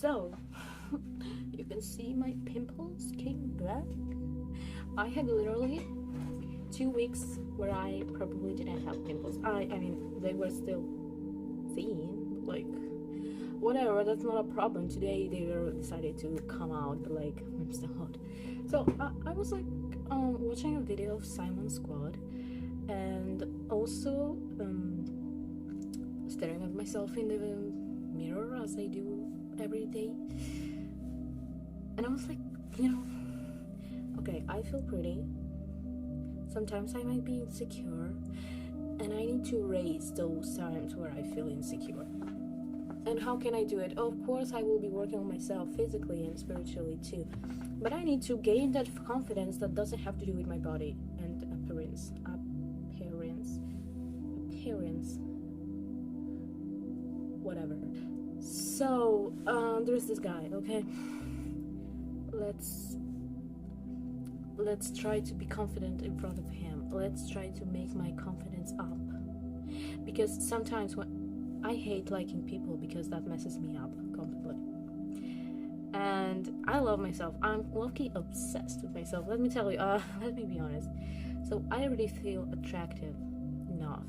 So, you can see my pimples came back. I had literally 2 weeks where I probably didn't have pimples. I mean, they were still seen, like, whatever, that's not a problem. Today they were decided to come out, but like, I'm still hot. So, I was like, watching a video of Simon Squad, and also, staring at myself in the mirror as I do every day. And I was like, okay, I feel pretty. Sometimes I might be insecure, and I need to raise those times where I feel insecure. And how can I do it? Of course, I will be working on myself physically and spiritually too. But I need to gain that confidence that doesn't have to do with my body and appearance. Whatever. So, there's this guy, okay? Let's try to be confident in front of him. Let's try to make my confidence up. Because sometimes when I hate liking people, because that messes me up completely. And I love myself. I'm low-key obsessed with myself. Let me tell you, let me be honest. So I already feel attractive enough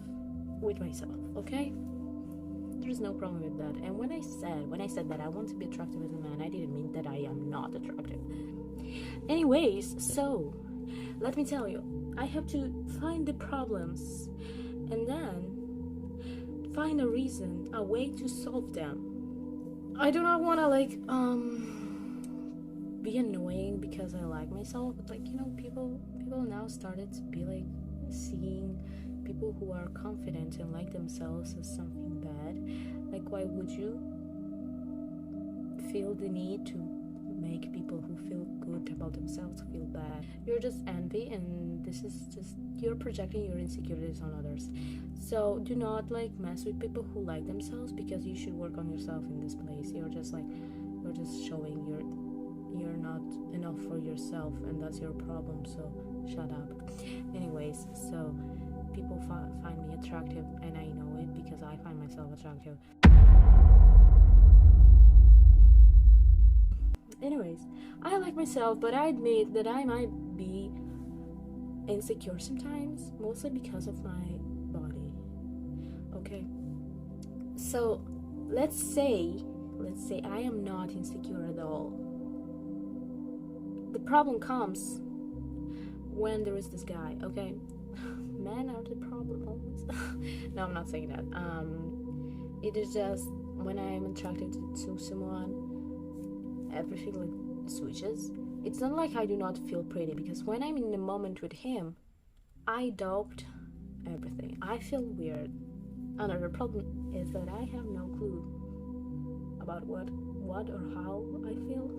with myself, okay? There's no problem with that. And when I said that I want to be attractive as a man, I didn't mean that I am not attractive. Anyways, so let me tell you, I have to find the problems and then find a reason, a way to solve them. I do not want to be annoying because I like myself, but people now started to be like seeing people who are confident and like themselves as something bad. Like, why would you feel the need to make people who feel good about themselves feel bad? You're just envy, and this is just you're projecting your insecurities on others. So do not mess with people who like themselves, because you should work on yourself in this place. You're just showing you're not enough for yourself, and that's your problem. So shut up. Anyways, so people find me attractive, and I know it because I find myself attractive. Anyways, I like myself, but I admit that I might be insecure sometimes, mostly because of my body. Okay, so let's say I am not insecure at all. The problem comes when there is this guy, okay? Men are the problem always. No, I'm not saying that. It is just when I am attracted to someone, everything switches. It's not like I do not feel pretty, because when I'm in the moment with him, I doubt everything. I feel weird. Another problem is that I have no clue about what or how I feel.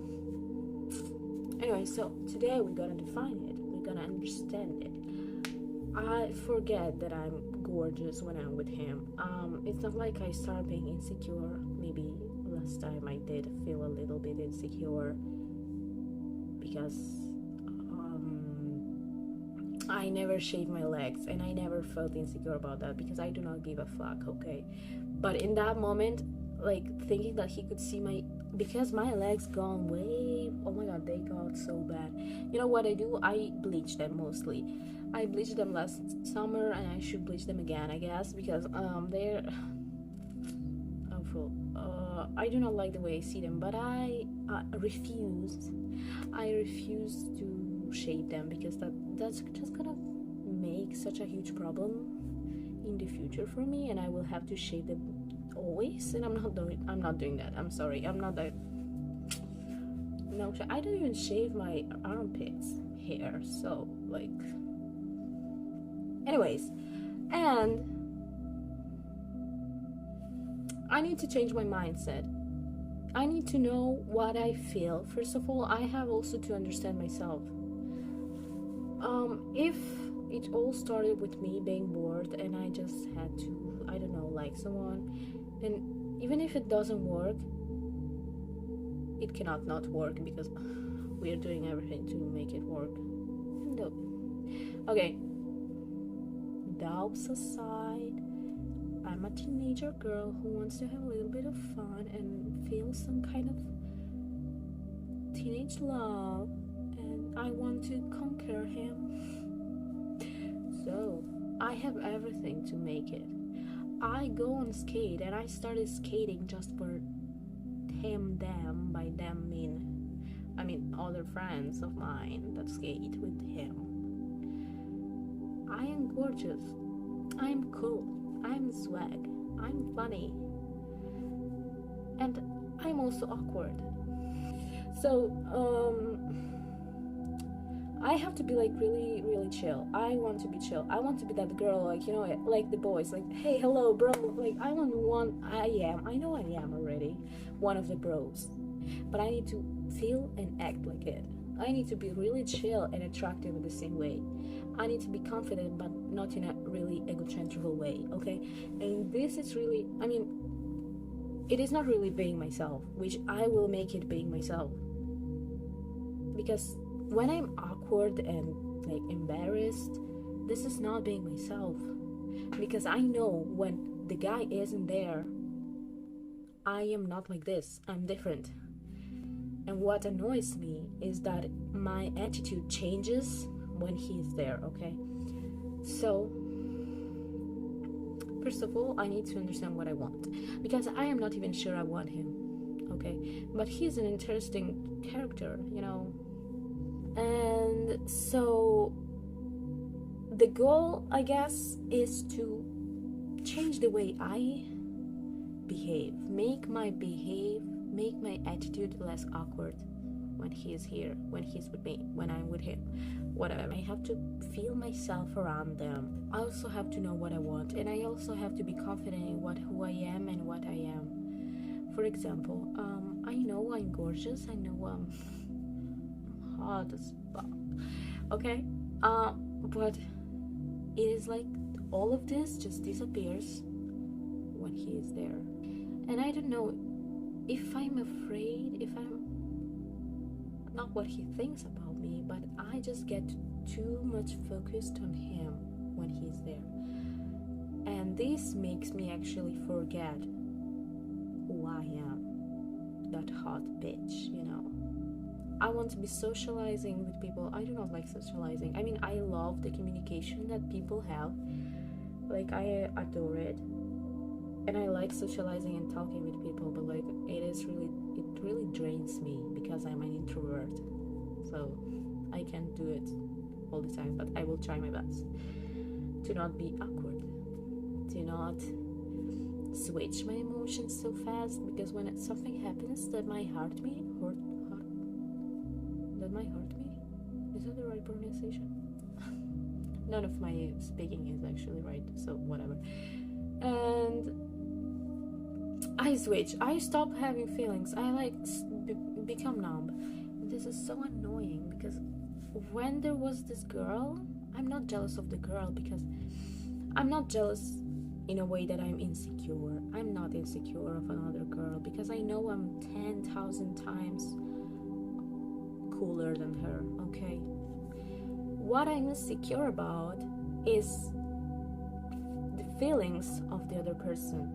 Anyway, so today we're gonna define it. We're gonna understand it. I forget that I'm gorgeous when I'm with him. It's not like I start being insecure. Maybe last time I did feel a little bit insecure because I never shaved my legs, and I never felt insecure about that because I do not give a fuck, okay? But in that moment, thinking that he could see because my legs gone way, oh my god, they got so bad. You know what I do? I bleach them mostly. I bleached them last summer, and I should bleach them again, I guess, because they're awful. I do not like the way I see them, but I refuse to shave them, because that's just gonna make such a huge problem in the future for me, and I will have to shave them always, and I'm not doing that. I'm sorry, I'm not that. No, I don't even shave my armpits hair, so anyways, and I need to change my mindset. I need to know what I feel. First of all, I have also to understand myself. If it all started with me being bored and I just had to, I don't know, like someone, then even if it doesn't work, it cannot not work, because we are doing everything to make it work. No. Okay. Doubts aside, I'm a teenager girl who wants to have a little bit of fun and feel some kind of teenage love, and I want to conquer him. So I have everything to make it. I go on skate, and I started skating just for him, them. By them I mean other friends of mine that skate with him. I am gorgeous. I'm cool. I'm swag. I'm funny. And I'm also awkward. So, I have to be like really, really chill. I want to be chill. I want to be that girl, like, you know, like the boys, like, hey, hello, bro. Like, I know I am already one of the bros. But I need to feel and act like it. I need to be really chill and attractive in the same way. I need to be confident, but not in a really egocentric way, okay? And this is really, I mean, it is not really being myself, which I will make it being myself. Because when I'm awkward and like embarrassed, this is not being myself. Because I know when the guy isn't there, I am not like this. I'm different. And what annoys me is that my attitude changes when he's there, okay? So, first of all, I need to understand what I want. Because I am not even sure I want him, okay? But he's an interesting character, you know? And so, the goal, I guess, is to change the way I behave. Make my attitude less awkward when he is here, when he's with me, when I'm with him, whatever. I have to feel myself around them. I also have to know what I want, and I also have to be confident in who I am and what I am. For example, I know I'm gorgeous. I know I'm hot as fuck. Okay, but it is like all of this just disappears when he is there, and I don't know if I'm afraid, if I'm not what he thinks about me, but I just get too much focused on him when he's there. And this makes me actually forget who I am, that hot bitch, you know. I want to be socializing with people. I do not like socializing. I mean, I love the communication that people have. Like, I adore it. And I like socializing and talking with people, but like it really drains me because I'm an introvert. So I can't do it all the time, but I will try my best to not be awkward, to not switch my emotions so fast, because when something happens that might hurt me, is that the right pronunciation? None of my speaking is actually right, so whatever. And I switch. I stop having feelings. I like become numb. This is so annoying because when there was this girl, I'm not jealous of the girl, because I'm not jealous in a way that I'm insecure. I'm not insecure of another girl because I know I'm 10,000 times cooler than her, okay? What I'm insecure about is the feelings of the other person.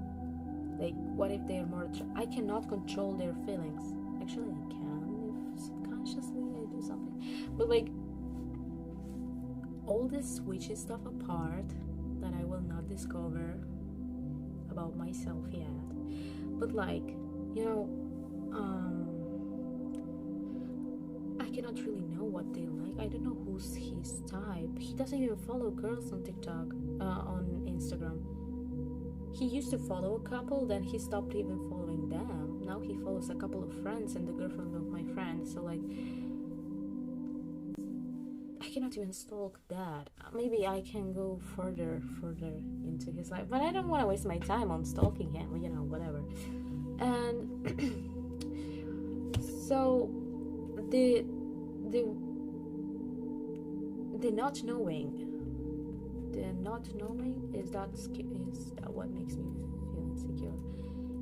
Like, what if they're more I cannot control their feelings. Actually, I can if subconsciously I do something. But like, all this switchy stuff apart that I will not discover about myself yet. But like, you know, I cannot really know what they like. I don't know who's his type. He doesn't even follow girls on TikTok, on Instagram. He used to follow a couple, then he stopped even following them. Now he follows a couple of friends and the girlfriend of my friend. So like, I cannot even stalk that. Maybe I can go further into his life, but I don't want to waste my time on stalking him, you know, whatever. And so the not knowing is that what makes me feel insecure.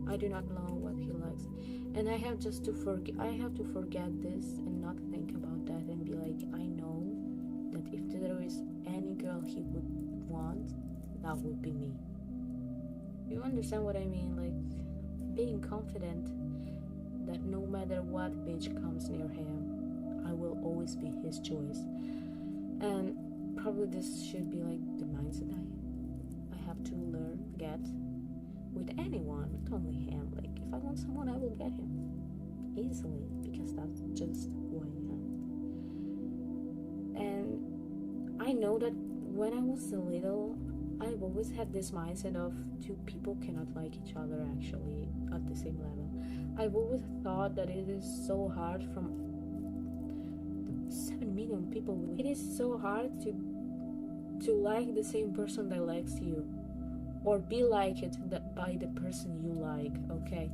I do not know what he likes, and I have to forget this and not think about that and be like, I know that if there is any girl he would want, that would be me. You understand what I mean? Like, being confident that no matter what bitch comes near him, I will always be his choice. And probably this should be like the mindset I have to learn, get with anyone, not only him. Like if I want someone, I will get him easily, because that's just who I am. And I know that when I was little, I've always had this mindset of two people cannot like each other actually at the same level. I've always thought that it is so hard from 7 million people. It is so hard to like the same person that likes you, or be liked by the person you like, okay?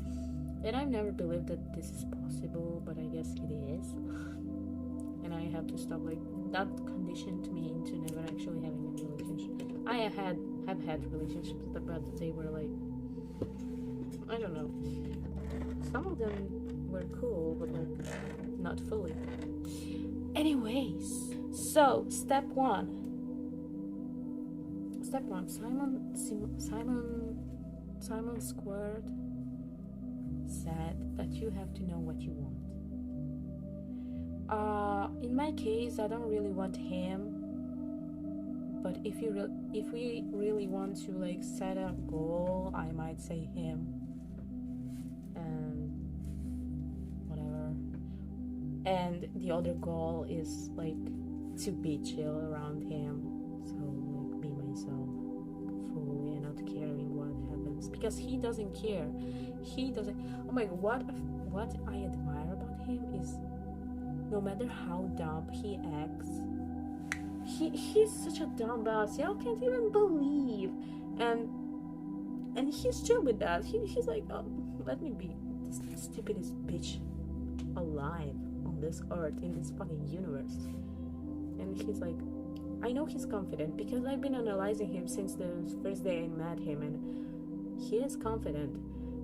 And I've never believed that this is possible, but I guess it is. And I have to stop, like, that conditioned me into never actually having a relationship. I have had relationships, but they were like, I don't know. Some of them were cool, but like not fully. Anyways, so step one. Simon Squared said that you have to know what you want. In my case, I don't really want him, but if we really want to like set a goal, I might say him, and whatever. And the other goal is like to be chill around him, so like be myself fully and not caring what happens, because he doesn't care. He doesn't. Oh my god, what I admire about him is, no matter how dumb he acts, he's such a dumb boss. Y'all can't even believe, and he's chill with that. He's like, oh, let me be the stupidest bitch alive on this earth, in this fucking universe. And he's like, I know he's confident because I've been analyzing him since the first day I met him, and he is confident,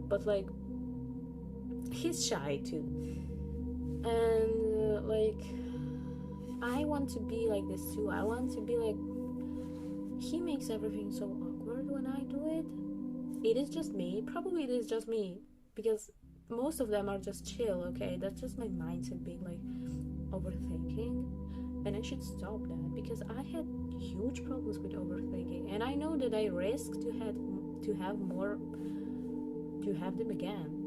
but like he's shy too. And like I want to be like this too. I want to be like, he makes everything so awkward when I do it. It is just me. Probably it is just me, because most of them are just chill, okay? That's just my mindset being like overthinking, and I should stop that, because I had huge problems with overthinking, and I know that I risk to have them again.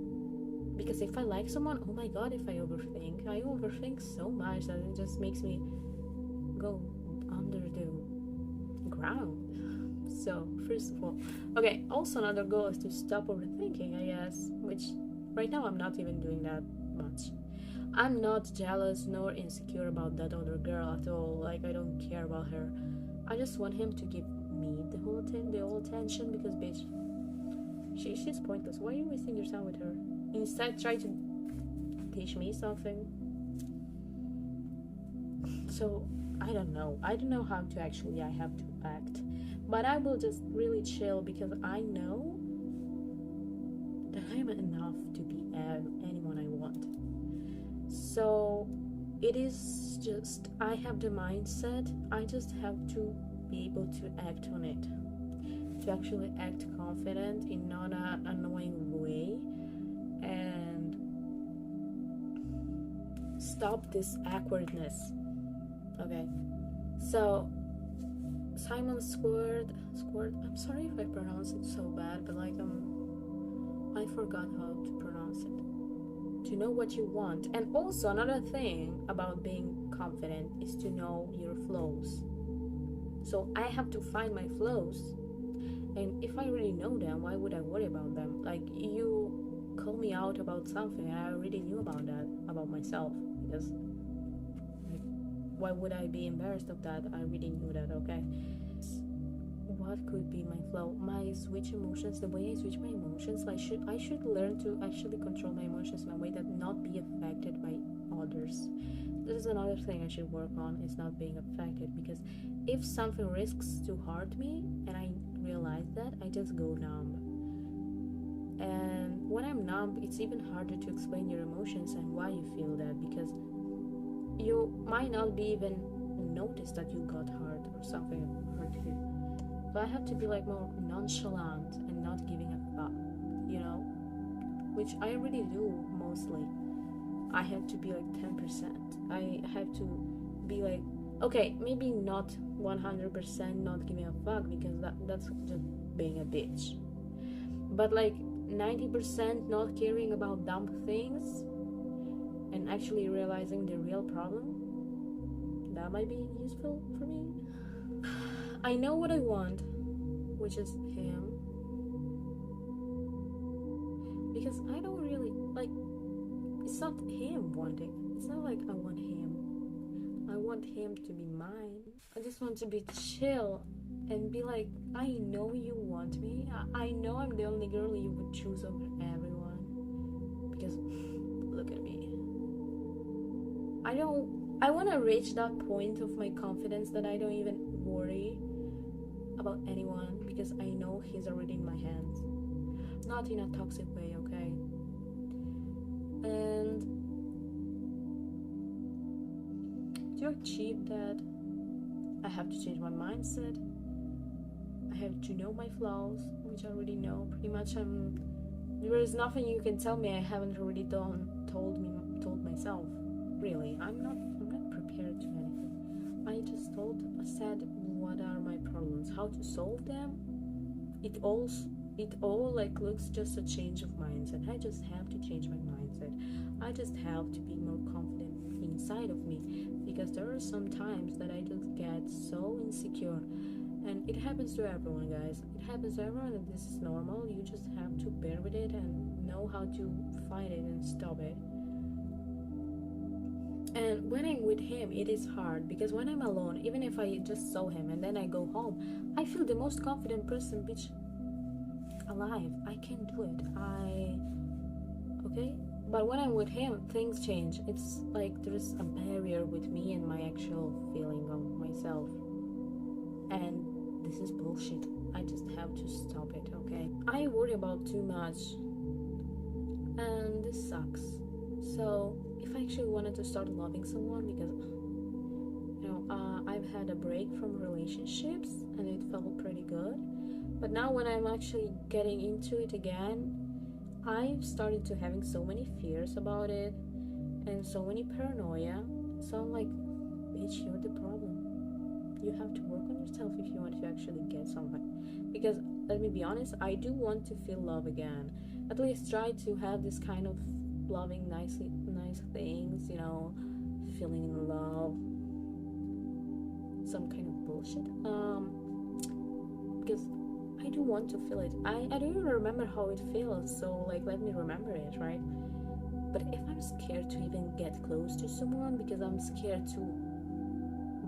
Because if I like someone, oh my god, if I overthink so much that it just makes me go under the ground. So, first of all, okay, also another goal is to stop overthinking, I guess, which right now I'm not even doing that much. I'm not jealous nor insecure about that other girl at all. Like, I don't care about her. I just want him to give me the whole attention, because bitch, she's pointless. Why are you wasting your time with her? Instead, try to teach me something. So I don't know how to actually I have to act, but I will just really chill, because I know that I'm enough to be anyone I want. So it is just, I have the mindset, I just have to be able to act on it, to actually act confident in not an annoying way, and stop this awkwardness. Okay, so Simon Squared, I'm sorry if I pronounce it so bad, but like I forgot how to pronounce it. To know what you want. And also another thing about being confident is to know your flaws. So I have to find my flaws, and if I already know them, why would I worry about them? Like, you call me out about something and I already knew about that about myself, because like, why would I be embarrassed of that? I already knew that. Okay, what could be my flaw? My switch emotions, the way I switch my emotions. I should learn to actually control my emotions in a way that not be affected by others. This is another thing I should work on, is not being affected, because if something risks to hurt me and I realize that, I just go numb. And when I'm numb, it's even harder to explain your emotions and why you feel that, because you might not be even notice that you got hurt or something hurt you. But I have to be like more nonchalant and not giving a fuck, you know, which I really do mostly. I have to be like 10%. I have to be like, okay, maybe not 100% not giving a fuck, because that's just being a bitch. But like 90% not caring about dumb things and actually realizing the real problem, that might be useful for me. I know what I want, which is him. Because I don't really, like, it's not him wanting. It's not like I want him. I want him to be mine. I just want to be chill and be like, I know you want me. I know I'm the only girl you would choose over everyone. Because look at me. I want to reach that point of my confidence that I don't even worry about anyone, because I know he's already in my hands. Not in a toxic way, okay? And to achieve that, I have to change my mindset. I have to know my flaws, which I already know. Pretty much there is nothing you can tell me I haven't already told myself. Really, I'm not prepared to anything. I just said what are my problems, how to solve them. It all like looks just a change of mindset. I just have to change my mindset. I just have to be more confident inside of me, because there are some times that I just get so insecure, and it happens to everyone, guys. It happens to everyone, and this is normal. You just have to bear with it and know how to fight it and stop it. And when I'm with him, it is hard, because when I'm alone, even if I just saw him and then I go home, I feel the most confident person, bitch, alive. I can do it. Okay? But when I'm with him, things change. It's like there's a barrier with me and my actual feeling of myself. And this is bullshit. I just have to stop it, okay? I worry about too much, and this sucks. So if I actually wanted to start loving someone, because I've had a break from relationships and it felt pretty good, but now when I'm actually getting into it again, I've started to having so many fears about it and so many paranoia. So I'm like, bitch, you're the problem. You have to work on yourself if you want to actually get something. Because let me be honest, I do want to feel love again. At least try to have this kind of loving nice things, feeling in love, some kind of bullshit, because I do want to feel it. I don't even remember how it feels, so like let me remember it, right? But if I'm scared to even get close to someone because I'm scared to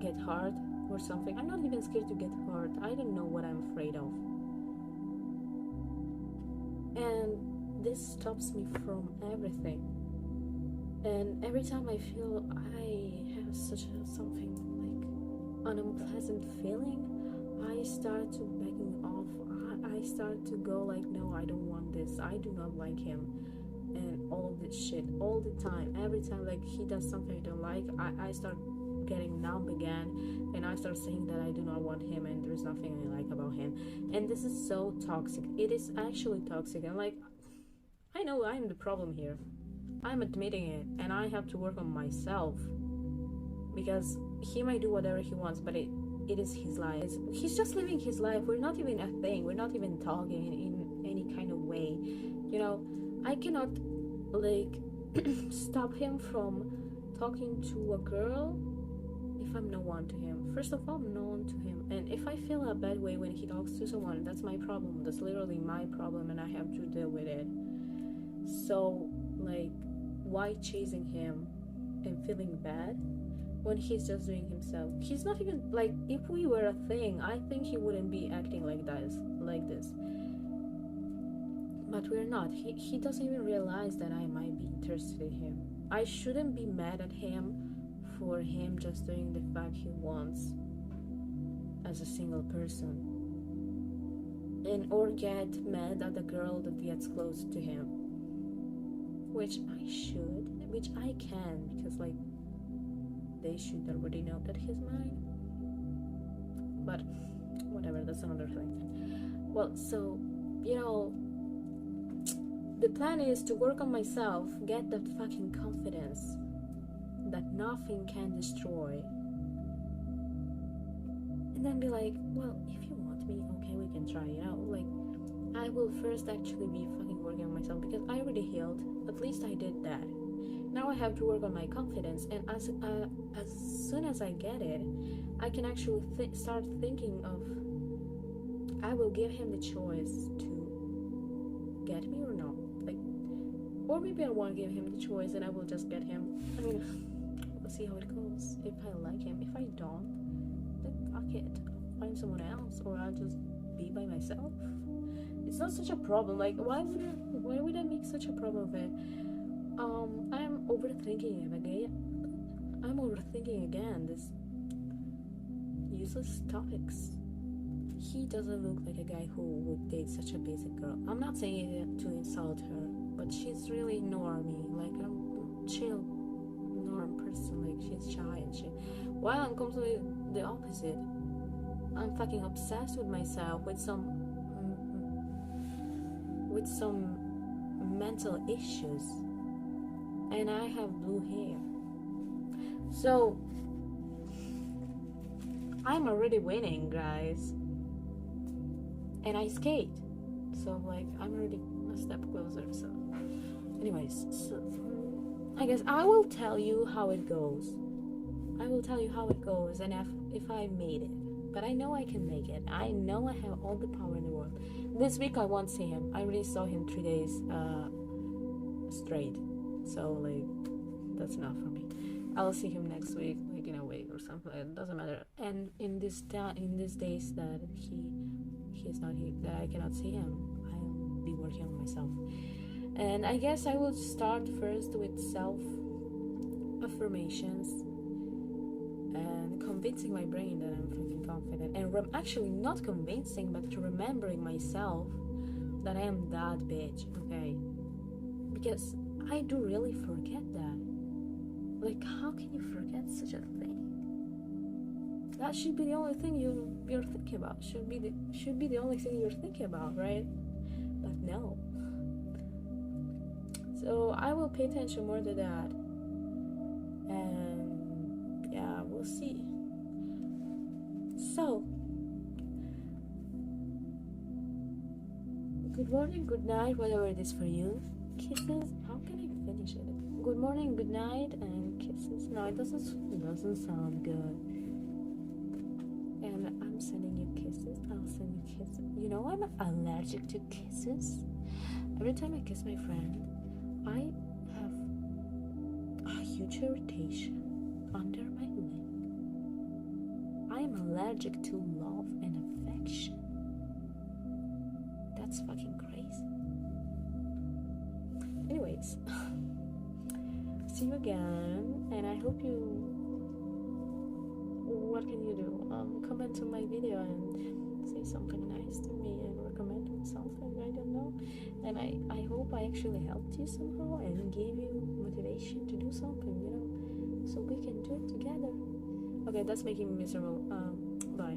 get hurt or something, I'm not even scared to get hurt. I don't know what I'm afraid of, and this stops me from everything. And every time I feel I have something like an unpleasant feeling, I start to backing off. I start to go like, no, I don't want this. I do not like him, and all of this shit all the time. Every time like he does something I don't like, I start getting numb again, and I start saying that I do not want him and there's nothing I like about him. And this is so toxic. It is actually toxic, and like, I know I'm the problem here. I'm admitting it, and I have to work on myself, because he might do whatever he wants, but it is his life. He's just living his life. We're not even a thing. We're not even talking in any kind of way. I cannot like stop him from talking to a girl if I'm no one to him. First of all, I'm no one to him, and if I feel a bad way when he talks to someone, that's my problem. That's literally my problem, and I have to deal with it. So like, why chasing him and feeling bad when he's just doing himself? He's not even like, if we were a thing, I think he wouldn't be acting like this. But we're not. He doesn't even realize that I might be interested in him. I shouldn't be mad at him for him just doing the fact he wants as a single person, and or get mad at the girl that gets close to him, which I can, because like, they should already know that he's mine. But whatever, that's another thing. Well, so the plan is to work on myself, get that fucking confidence that nothing can destroy, and then be like, well, if you want me, okay, we can try it out. Like, I will first actually be fucking working on myself, because I already healed. At least I did that. Now I have to work on my confidence, and as soon as I get it, I can actually start thinking of, I will give him the choice to get me or not. Like, or maybe I won't give him the choice and I will just get him. I mean, we'll see how it goes. If I like him, if I don't, then fuck it. I'll find someone else, or I'll just be by myself. It's not such a problem. Like, why would I make such a problem of it? I'm overthinking it again. I'm overthinking again this useless topics. He doesn't look like a guy who would date such a basic girl. I'm not saying it to insult her, but she's really normie. Like, I'm chill, norm person. Like, she's shy and shit. While I'm completely the opposite. I'm fucking obsessed with myself, with some mental issues, and I have blue hair. So I'm already winning, guys. And I skate. So, like, I'm already a step closer. So, anyways, so I guess I will tell you how it goes. I will tell you how it goes, and if I made it. But I know I can make it. I know I have all the power in the world. This week I won't see him. I already saw him 3 days straight. So, like, that's enough for me. I'll see him next week, like in a week or something. It doesn't matter. And in these days that he's not here, that I cannot see him, I'll be working on myself. And I guess I will start first with self affirmations and convincing my brain that I'm fucking confident, and actually not convincing, but remembering myself that I am that bitch, okay? Because I do really forget that. Like, how can you forget such a thing? That should be the only thing you're thinking about. Should be the only thing you're thinking about, right? But no. So I will pay attention more to that. And yeah, we'll see. So, good morning, good night, whatever it is for you. Kisses. How can I finish it? Good morning, good night, and kisses. No, it doesn't sound good. And I'm sending you kisses. I'll send you kisses. You know, I'm allergic to kisses. Every time I kiss my friend, I have a huge irritation under my lip. I am allergic to love and affection. That's fucking crazy. Anyways, see you again, and I hope you. What can you do? Comment on my video and say something nice to me and recommend me something. I don't know. And I hope I actually helped you somehow and gave you motivation to do something, you know, so we can do it together. Okay, that's making me miserable. Bye.